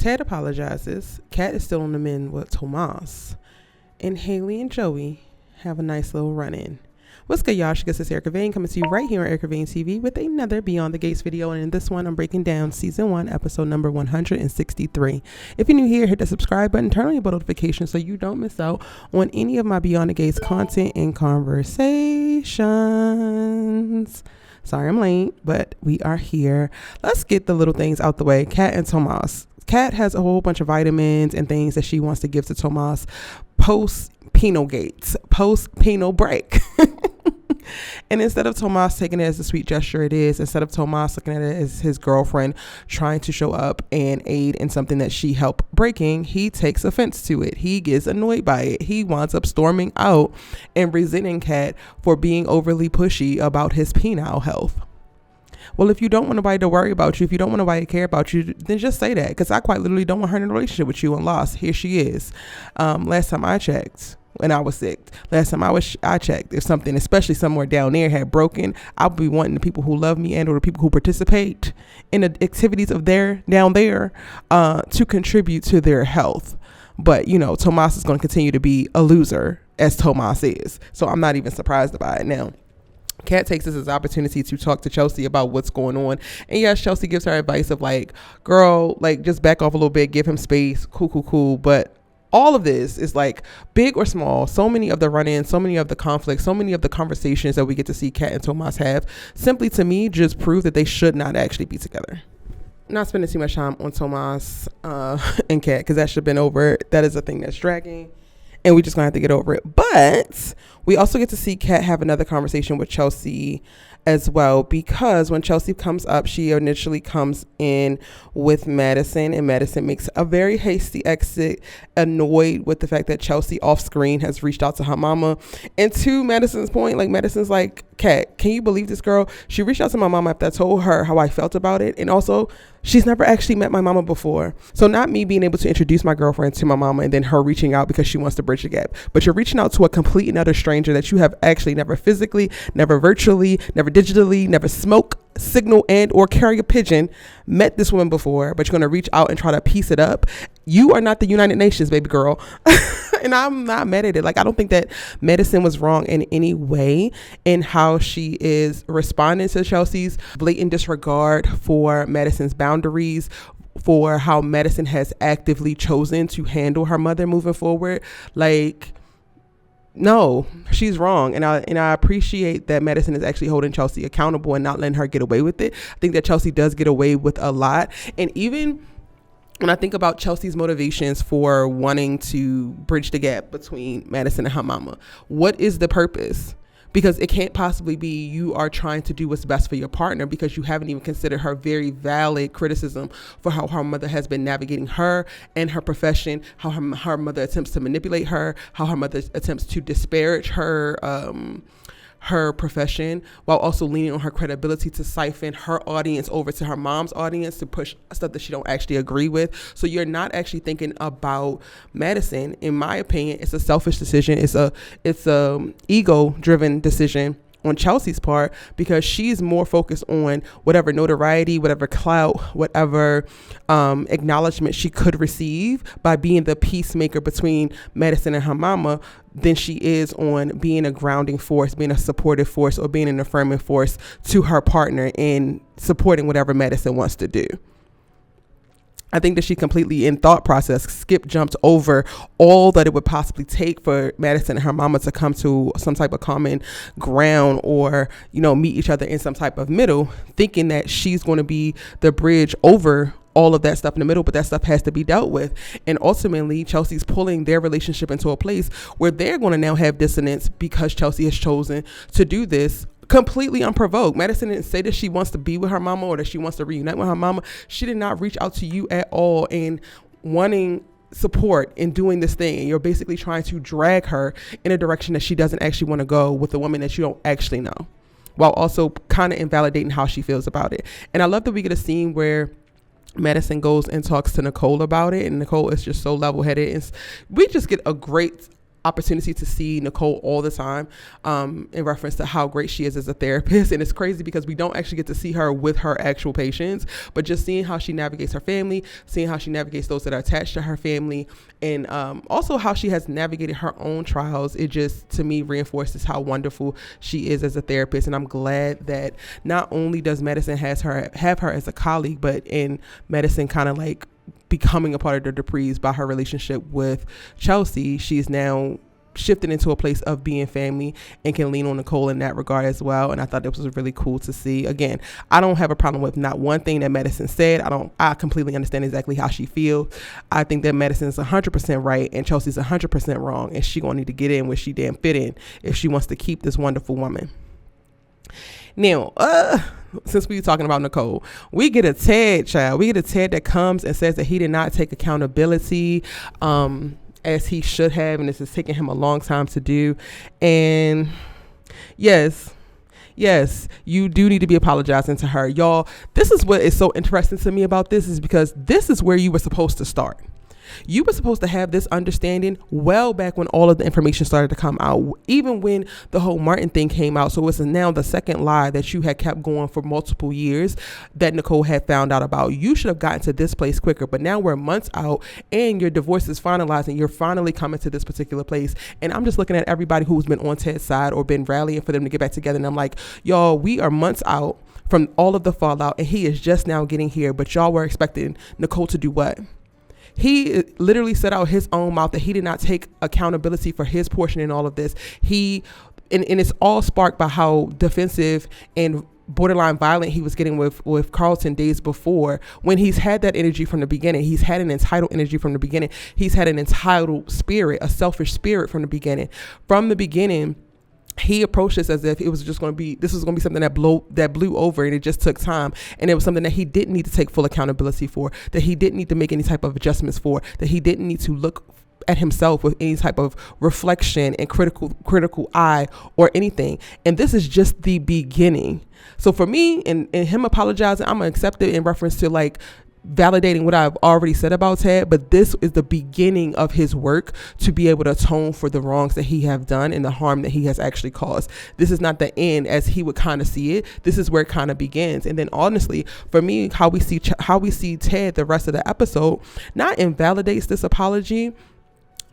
Ted apologizes. Kat is still on the mend with Tomas. And Haley and Joey have a nice little run-in. What's good, y'all? This is Erica Vane coming to you right here on Erica Vane TV with another Beyond the Gates video. And in this one, I'm breaking down season 1, episode number 163. If you're new here, hit the subscribe button, turn on your bell notifications so you don't miss out on any of my Beyond the Gates content and conversations. Sorry I'm late, but we are here. Let's get the little things out the way. Kat and Tomas. Kat has a whole bunch of vitamins and things that she wants to give to Tomas post-penal gates, post-penal break. And instead of Tomas taking it as a sweet gesture, instead of Tomas looking at it as his girlfriend trying to show up and aid in something that she helped breaking, he takes offense to it. He gets annoyed by it. He winds up storming out and resenting Kat for being overly pushy about his penile health. Well, if you don't want nobody to worry about you, if you don't want nobody to care about you, then just say that. Because I quite literally don't want her in a relationship with you and lost. Here she is. Last time I checked, when I was sick, I checked, if something, especially somewhere down there, had broken, I'll be wanting the people who love me and or the people who participate in the activities of down there to contribute to their health. But, you know, Tomas is going to continue to be a loser, as Tomas is. So I'm not even surprised about it now. Kat takes this as an opportunity to talk to Chelsea about what's going on. And yes, Chelsea gives her advice of like, girl, like just back off a little bit, give him space, cool. But all of this is like big or small. So many of the run-ins, so many of the conflicts, so many of the conversations that we get to see Kat and Tomas have simply to me just prove that they should not actually be together. Not spending too much time on Tomas and Kat because that should have been over. That is a thing that's dragging. And we just gonna have to get over it. But we also get to see Kat have another conversation with Chelsea as well, because when Chelsea comes up, she initially comes in with Madison, and Madison makes a very hasty exit, annoyed with the fact that Chelsea off screen has reached out to her mama. And to Madison's point, like Madison's like, Kat, can you believe this girl? She reached out to my mama after I told her how I felt about it. And also, she's never actually met my mama before. So not me being able to introduce my girlfriend to my mama and then her reaching out because she wants to bridge the gap. But you're reaching out to a complete and utter stranger that you have actually never physically, never virtually, never digitally, never smoke, signal, and or carry a pigeon met this woman before, but you're going to reach out and try to piece it up. You are not the United Nations, baby girl. And I'm not mad at it. Like, I don't think that Madison was wrong in any way in how she is responding to Chelsea's blatant disregard for Madison's boundaries, for how Madison has actively chosen to handle her mother moving forward. Like, no, she's wrong. And I appreciate that Madison is actually holding Chelsea accountable and not letting her get away with it. I think that Chelsea does get away with a lot. And even when I think about Chelsea's motivations for wanting to bridge the gap between Madison and her mama, what is the purpose? Because it can't possibly be you are trying to do what's best for your partner, because you haven't even considered her very valid criticism for how her mother has been navigating her and her profession, how her mother attempts to manipulate her, how her mother attempts to disparage her profession, while also leaning on her credibility to siphon her audience over to her mom's audience to push stuff that she don't actually agree with. So you're not actually thinking about Madison. In my opinion, it's a selfish decision. It's a ego-driven decision on Chelsea's part, because she's more focused on whatever notoriety, whatever clout, whatever acknowledgement she could receive by being the peacemaker between Madison and her mama than she is on being a grounding force, being a supportive force, or being an affirming force to her partner in supporting whatever Madison wants to do. I think that she completely, in thought process, jumped over all that it would possibly take for Madison and her mama to come to some type of common ground, or, you know, meet each other in some type of middle, thinking that she's going to be the bridge over all of that stuff in the middle. But that stuff has to be dealt with. And ultimately, Chelsea's pulling their relationship into a place where they're going to now have dissonance because Chelsea has chosen to do this completely unprovoked. Madison didn't say that she wants to be with her mama or that she wants to reunite with her mama. She did not reach out to you at all and wanting support in doing this thing. And you're basically trying to drag her in a direction that she doesn't actually want to go with a woman that you don't actually know, while also kind of invalidating how she feels about it. And I love that we get a scene where Madison goes and talks to Nicole about it, and Nicole is just so level-headed, and we just get a great opportunity to see Nicole all the time, in reference to how great she is as a therapist. And it's crazy because we don't actually get to see her with her actual patients, but just seeing how she navigates her family, seeing how she navigates those that are attached to her family, and also how she has navigated her own trials. It just, to me, reinforces how wonderful she is as a therapist. And I'm glad that not only does Madison have her as a colleague, but in Madison kind of like becoming a part of the Duprees by her relationship with Chelsea, she's now shifted into a place of being family and can lean on Nicole in that regard as well. And I thought that was really cool to see. Again, I don't have a problem with not one thing that Madison said. I completely understand exactly how she feels. I think that Madison is 100% right and Chelsea's 100% wrong, and she gonna need to get in where she damn fit in if she wants to keep this wonderful woman. Now, since we were talking about Nicole, we get a Ted, child. We get a Ted that comes and says that he did not take accountability as he should have, and this is taking him a long time to do. And yes, you do need to be apologizing to her. Y'all, this is what is so interesting to me about this, is because this is where you were supposed to start. You were supposed to have this understanding well back when all of the information started to come out, even when the whole Martin thing came out. So it's now the second lie that you had kept going for multiple years that Nicole had found out about. You should have gotten to this place quicker, but now we're months out and your divorce is finalized and you're finally coming to this particular place. And I'm just looking at everybody who's been on Ted's side or been rallying for them to get back together. And I'm like, y'all, we are months out from all of the fallout and he is just now getting here, but y'all were expecting Nicole to do what? He literally said out his own mouth that he did not take accountability for his portion in all of this. And it's all sparked by how defensive and borderline violent he was getting with Carlton days before, when he's had that energy from the beginning. He's had an entitled energy from the beginning. He's had an entitled spirit, a selfish spirit from the beginning. From the beginning, he approached this as if it was just going to be, this was going to be something that blew over, and it just took time. And it was something that he didn't need to take full accountability for, that he didn't need to make any type of adjustments for, that he didn't need to look at himself with any type of reflection and critical eye or anything. And this is just the beginning. So for me, and him apologizing, I'm going to accept it in reference to like validating what I've already said about Ted, but this is the beginning of his work to be able to atone for the wrongs that he have done and the harm that he has actually caused. This is not the end as he would kind of see it. This is where it kind of begins. And then honestly, for me, how we see Ted the rest of the episode not invalidates this apology,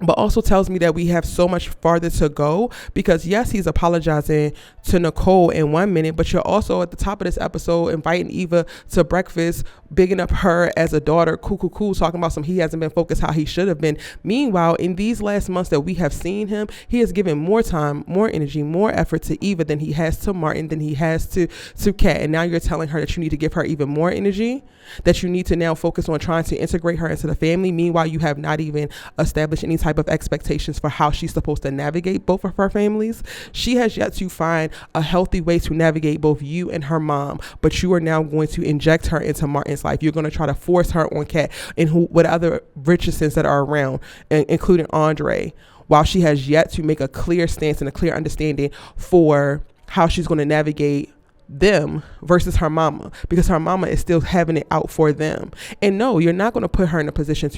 but also tells me that we have so much farther to go, because yes, he's apologizing to Nicole in 1 minute, but you're also at the top of this episode inviting Eva to breakfast, bigging up her as a daughter, cool, talking about he hasn't been focused how he should have been. Meanwhile, in these last months that we have seen him, he has given more time, more energy, more effort to Eva than he has to Martin, than he has to Kat. And now you're telling her that you need to give her even more energy, that you need to now focus on trying to integrate her into the family. Meanwhile, you have not even established any type of expectations for how she's supposed to navigate both of her families. She has yet to find a healthy way to navigate both you and her mom, but you are now going to inject her into Martin's life. You're going to try to force her on Kat and what other Richardsons that are around, including Andre, while she has yet to make a clear stance and a clear understanding for how she's going to navigate them versus her mama, because her mama is still having it out for them. And no, you're not going to put her in a position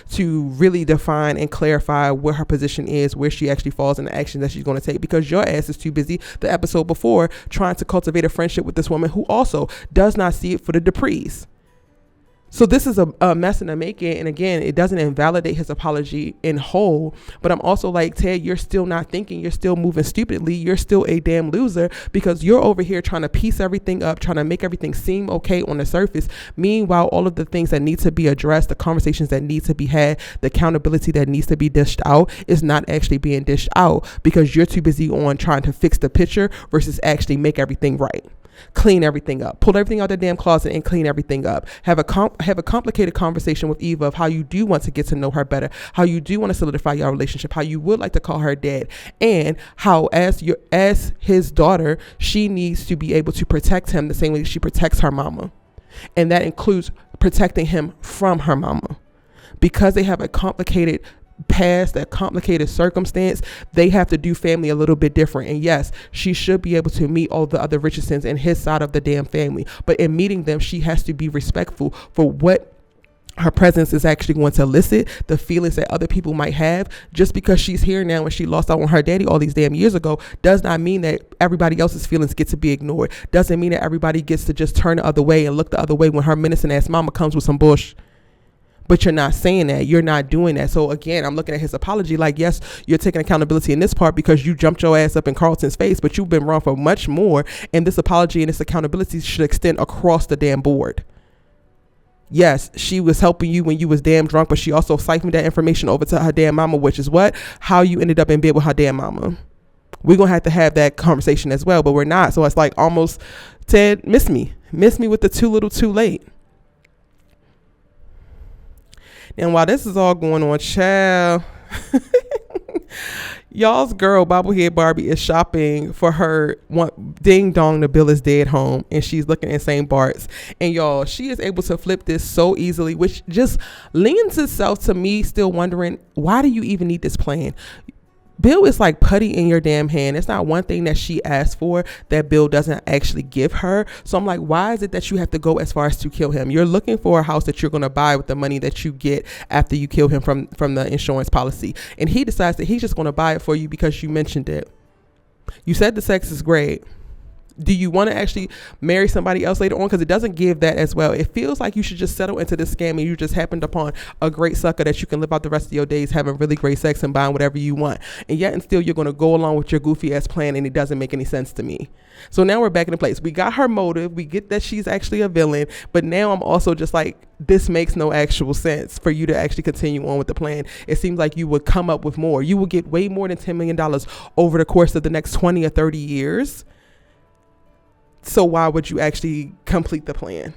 to really define and clarify where her position is, where she actually falls in the action that she's going to take, because your ass is too busy the episode before trying to cultivate a friendship with this woman who also does not see it for the Duprees. So this is a mess in the making. And again, it doesn't invalidate his apology in whole, but I'm also like, Ted, you're still not thinking, you're still moving stupidly, you're still a damn loser, because you're over here trying to piece everything up, trying to make everything seem okay on the surface. Meanwhile, all of the things that need to be addressed, the conversations that need to be had, the accountability that needs to be dished out is not actually being dished out, because you're too busy on trying to fix the picture versus actually make everything right. Clean everything up, pull everything out of the damn closet and clean everything up. Have a complicated conversation with Eva of how you do want to get to know her better, how you do want to solidify your relationship, how you would like to call her dad, and how as his daughter, she needs to be able to protect him the same way she protects her mama. And that includes protecting him from her mama. Because they have a complicated past, that complicated circumstance, they have to do family a little bit different. And yes, she should be able to meet all the other Richardsons and his side of the damn family, but in meeting them, she has to be respectful for what her presence is actually going to elicit the feelings that other people might have. Just because she's here now and she lost out on her daddy all these damn years ago does not mean that everybody else's feelings get to be ignored. Doesn't mean that everybody gets to just turn the other way and look the other way when her menacing ass mama comes with some bush. But you're not saying that. You're not doing that. So again, I'm looking at his apology like, yes, you're taking accountability in this part because you jumped your ass up in Carlton's face, but you've been wrong for much more. And this apology and this accountability should extend across the damn board. Yes, she was helping you when you was damn drunk, but she also siphoned that information over to her damn mama, which is what? How you ended up in bed with her damn mama. We're going to have that conversation as well, but we're not. So it's like almost Ted, miss me with the too little too late. And while this is all going on, child, y'all's girl, Bobblehead Barbie, is shopping for her ding dong, the bill is dead home, and she's looking at St. Bart's. And y'all, she is able to flip this so easily, which just lends itself to me still wondering, why do you even need this plan? Bill is like putty in your damn hand. It's not one thing that she asked for that Bill doesn't actually give her. So I'm like, why is it that you have to go as far as to kill him? You're looking for a house that you're going to buy with the money that you get after you kill him from the insurance policy. And he decides that he's just going to buy it for you because you mentioned it. You said the sex is great. Do you want to actually marry somebody else later on? Because it doesn't give that as well. It feels like you should just settle into this scam and you just happened upon a great sucker that you can live out the rest of your days having really great sex and buying whatever you want. And yet and still you're going to go along with your goofy ass plan, and it doesn't make any sense to me. So now we're back in place. We got her motive. We get that she's actually a villain. But now I'm also just like, this makes no actual sense for you to actually continue on with the plan. It seems like you would come up with more. You will get way more than $10 million over the course of the next 20 or 30 years. So why would you actually complete the plan?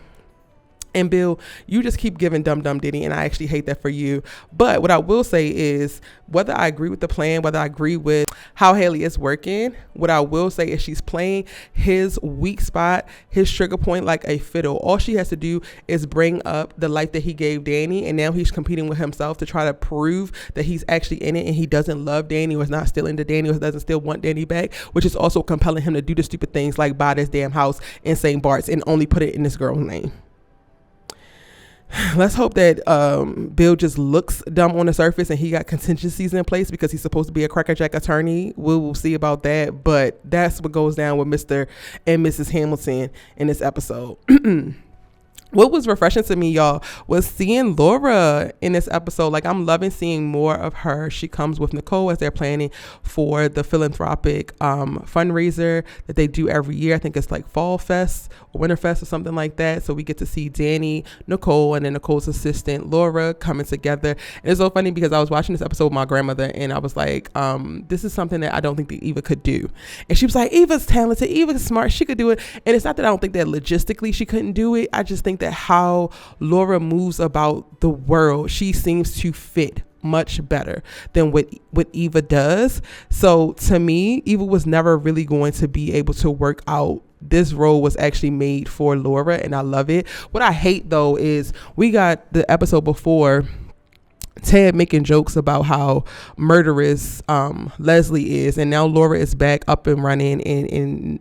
And Bill, you just keep giving dumb Diddy, and I actually hate that for you. But what I will say is, whether I agree with the plan, whether I agree with how Haley is working, what I will say is she's playing his weak spot, his trigger point like a fiddle. All she has to do is bring up the life that he gave Dani, and now he's competing with himself to try to prove that he's actually in it and he doesn't love Dani, or is not still into Dani, or doesn't still want Dani back, which is also compelling him to do the stupid things like buy this damn house in St. Bart's and only put it in this girl's name. Let's hope that Bill just looks dumb on the surface and he got contingencies in place because he's supposed to be a crackerjack attorney. We'll see about that. But that's what goes down with Mr. and Mrs. Hamilton in this episode. What was refreshing to me, y'all, was seeing Laura in this episode. Like, I'm loving seeing more of her. She comes with Nicole as they're planning for the philanthropic fundraiser that they do every year. I think it's like Fall Fest or Winter Fest or something like that. So we get to see Dani, Nicole, and then Nicole's assistant, Laura, coming together. And it's so funny because I was watching this episode with my grandmother, and I was like, this is something that I don't think that Eva could do. And she was like, Eva's talented, Eva's smart, she could do it. And it's not that I don't think that logistically she couldn't do it. I just think that how Laura moves about the world, she seems to fit much better than what Eva does. So to me, Eva was never really going to be able to work out. This role was actually made for Laura, and I love it. What I hate though is we got the episode before Ted making jokes about how murderous Leslie is, and now Laura is back up and running and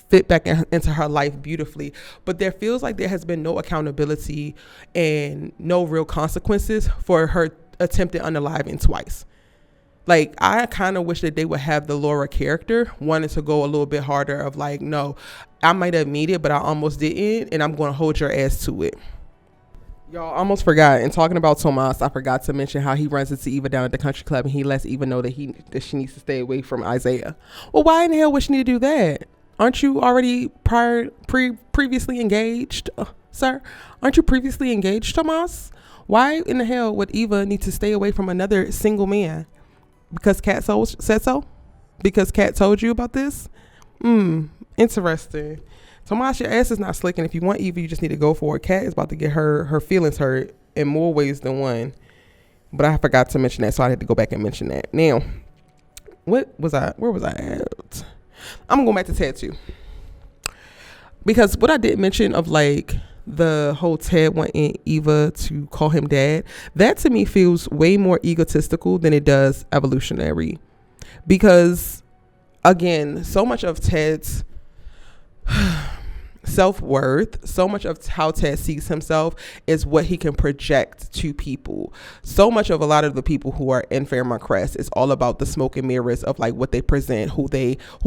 fit back into her life beautifully. But there feels like there has been no accountability and no real consequences for her attempted unaliving twice. Like, I kind of wish that they would have the Laura character wanted to go a little bit harder of like, no, I might have made it, but I almost didn't, and I'm going to hold your ass to it. Y'all, almost forgot. And talking about Tomas, I forgot to mention how he runs into Eva down at the country club, and he lets Eva know that she needs to stay away from Isaiah. Well, why in the hell would she need to do that? Aren't you already previously engaged, sir? Aren't you previously engaged, Tomas? Why in the hell would Eva need to stay away from another single man? Because Kat said so? Because Kat told you about this? Interesting. Tomas, your ass is not slick, and if you want Eva, you just need to go for it. Kat is about to get her feelings hurt in more ways than one. But I forgot to mention that, so I had to go back and mention that. Now, where was I at? I'm going back to Ted too, because what I did mention of like the whole Ted wanting Eva to call him dad, that to me feels way more egotistical than it does evolutionary, because again, so much of Ted's self-worth, so much of how Ted sees himself is what he can project to people. So much of a lot of the people who are in Fairmont Crest is all about the smoke and mirrors of like what they present, who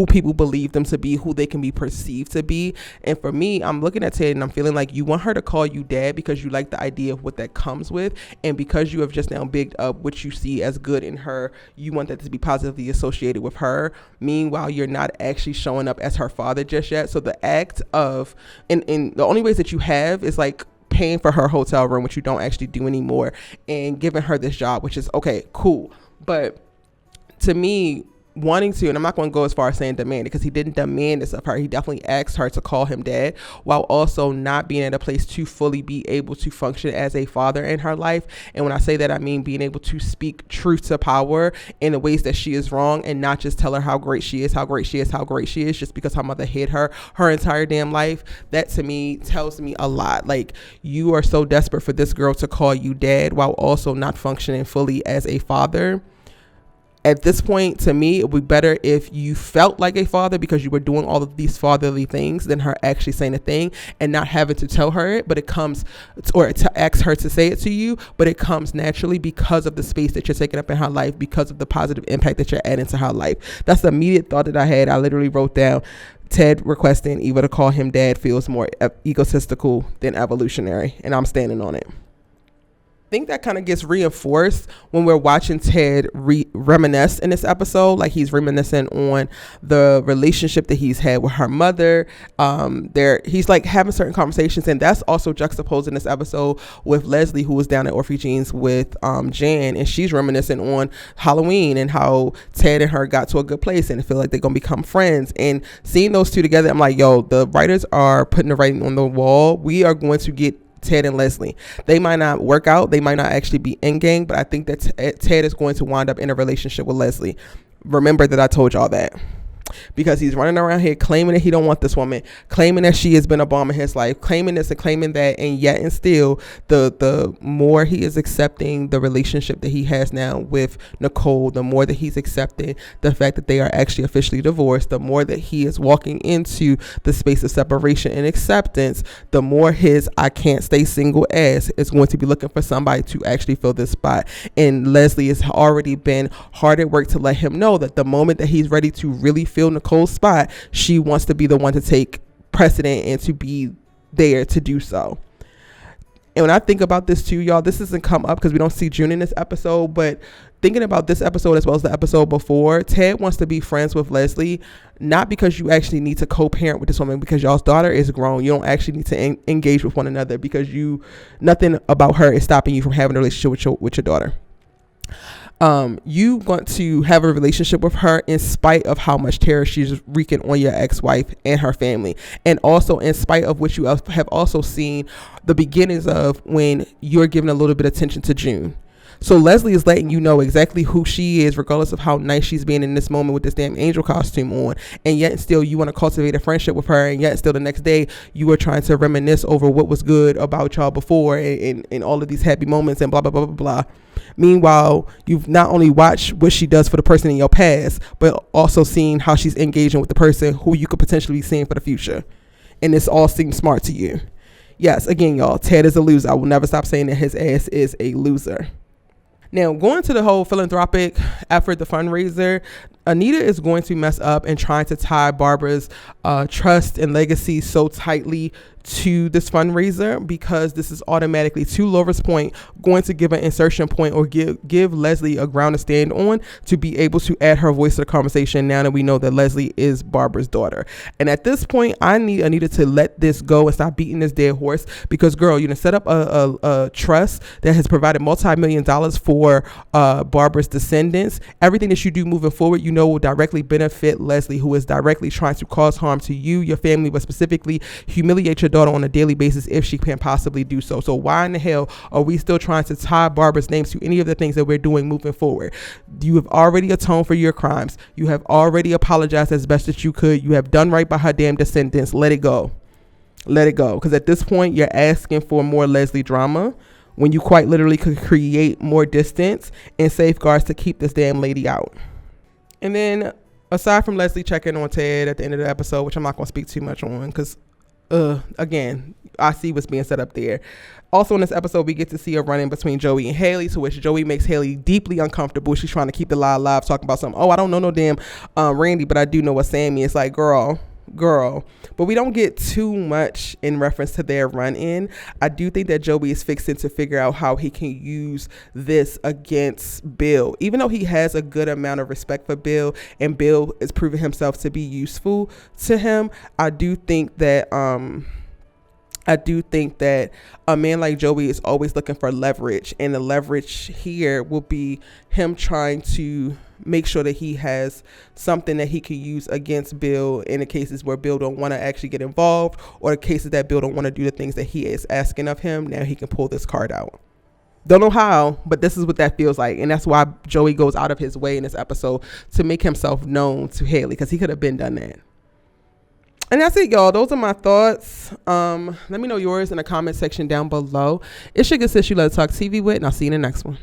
people believe them to be, who they can be perceived to be. And for me, I'm looking at Ted and I'm feeling like you want her to call you dad because you like the idea of what that comes with, and because you have just now bigged up what you see as good in her, you want that to be positively associated with her. Meanwhile, you're not actually showing up as her father just yet. So the act of and the only ways that you have is like paying for her hotel room, which you don't actually do anymore, and giving her this job, which is okay, cool. But to me, wanting to, and I'm not going to go as far as saying demand, because he didn't demand this of her. He definitely asked her to call him dad, while also not being at a place to fully be able to function as a father in her life. And when I say that, I mean being able to speak truth to power in the ways that she is wrong, and not just tell her how great she is, how great she is, how great she is, just because her mother hid her entire damn life. That to me tells me a lot. Like, you are so desperate for this girl to call you dad while also not functioning fully as a father. At this point, to me, it would be better if you felt like a father because you were doing all of these fatherly things than her actually saying a thing and not having to tell her it, but it comes, or to ask her to say it to you, but it comes naturally because of the space that you're taking up in her life, because of the positive impact that you're adding to her life. That's the immediate thought that I had. I literally wrote down, Ted requesting Eva to call him dad feels more egotistical than evolutionary, and I'm standing on it. I think that kind of gets reinforced when we're watching Ted reminisce in this episode. Like, he's reminiscing on the relationship that he's had with her mother. He's like having certain conversations, and that's also juxtaposed in this episode with Leslie, who was down at Orpheus with Jan, and she's reminiscing on Halloween and how Ted and her got to a good place and feel like they're gonna become friends. And seeing those two together, I'm like, yo, the writers are putting the writing on the wall. We are going to get Ted and Leslie. They might not work out, they might not actually be in gang, but I think that Ted is going to wind up in a relationship with Leslie. Remember that I told y'all that, because he's running around here claiming that he don't want this woman, claiming that she has been a bomb in his life, claiming this and claiming that, and yet and still the more he is accepting the relationship that he has now with Nicole, the more that he's accepting the fact that they are actually officially divorced, the more that he is walking into the space of separation and acceptance, the more his I can't stay single ass is going to be looking for somebody to actually fill this spot. And Leslie has already been hard at work to let him know that the moment that he's ready to really fill Nicole's spot, she wants to be the one to take precedent and to be there to do so. And when I think about this too, y'all, this doesn't come up because we don't see June in this episode, but thinking about this episode as well as the episode before, Ted wants to be friends with Leslie, not because you actually need to co-parent with this woman, because y'all's daughter is grown. You don't actually need to engage with one another, because nothing about her is stopping you from having a relationship with your daughter. You want to have a relationship with her in spite of how much terror she's wreaking on your ex-wife and her family, and also in spite of what you have also seen the beginnings of when you're giving a little bit of attention to June. So Leslie is letting you know exactly who she is, regardless of how nice she's being in this moment with this damn angel costume on. And yet still you want to cultivate a friendship with her. And yet still the next day you are trying to reminisce over what was good about y'all before, and all of these happy moments and blah, blah, blah, blah, blah. Meanwhile, you've not only watched what she does for the person in your past, but also seen how she's engaging with the person who you could potentially be seeing for the future. And this all seems smart to you. Yes, again, y'all, Ted is a loser. I will never stop saying that his ass is a loser. Now, going to the whole philanthropic effort, the fundraiser, Anita is going to mess up and trying to tie Barbara's trust and legacy so tightly to this fundraiser, because this is automatically, to Laura's point, going to give an insertion point or give Leslie a ground to stand on to be able to add her voice to the conversation now that we know that Leslie is Barbara's daughter. And at this point, I need Anita to let this go and stop beating this dead horse, because girl, you know, set up a trust that has provided multi-million dollars for Barbara's descendants. Everything that you do moving forward, you know, will directly benefit Leslie, who is directly trying to cause harm to you, your family, but specifically humiliate your daughter on a daily basis if she can possibly do so. So why in the hell are we still trying to tie Barbara's names to any of the things that we're doing moving forward? You have already atoned for your crimes. You have already apologized as best as you could. You have done right by her damn descendants. Let it go. Let it go. Because at this point, you're asking for more Leslie drama when you quite literally could create more distance and safeguards to keep this damn lady out. And then aside from Leslie checking on Ted at the end of the episode, which I'm not going to speak too much on because again, I see what's being set up there. Also in this episode, we get to see a run-in between Joey and Haley, to which Joey makes Haley deeply uncomfortable. She's trying to keep the lie alive, talking about something. Oh, I don't know no damn Randy, but I do know what Sammy. It's like, girl. But we don't get too much in reference to their run-in. I do think that Joey is fixing to figure out how he can use this against Bill. Even though he has a good amount of respect for Bill, and Bill is proving himself to be useful to him, I do think that a man like Joey is always looking for leverage, and the leverage here will be him trying to make sure that he has something that he can use against Bill in the cases where Bill don't want to actually get involved, or the cases that Bill don't want to do the things that he is asking of him. Now he can pull this card out. Don't know how, but this is what that feels like, and that's why Joey goes out of his way in this episode to make himself known to Haley, because he could have been done that. And that's it, y'all. Those are my thoughts. Let me know yours in the comment section down below. It's your good sis you love to talk TV with, and I'll see you in the next one.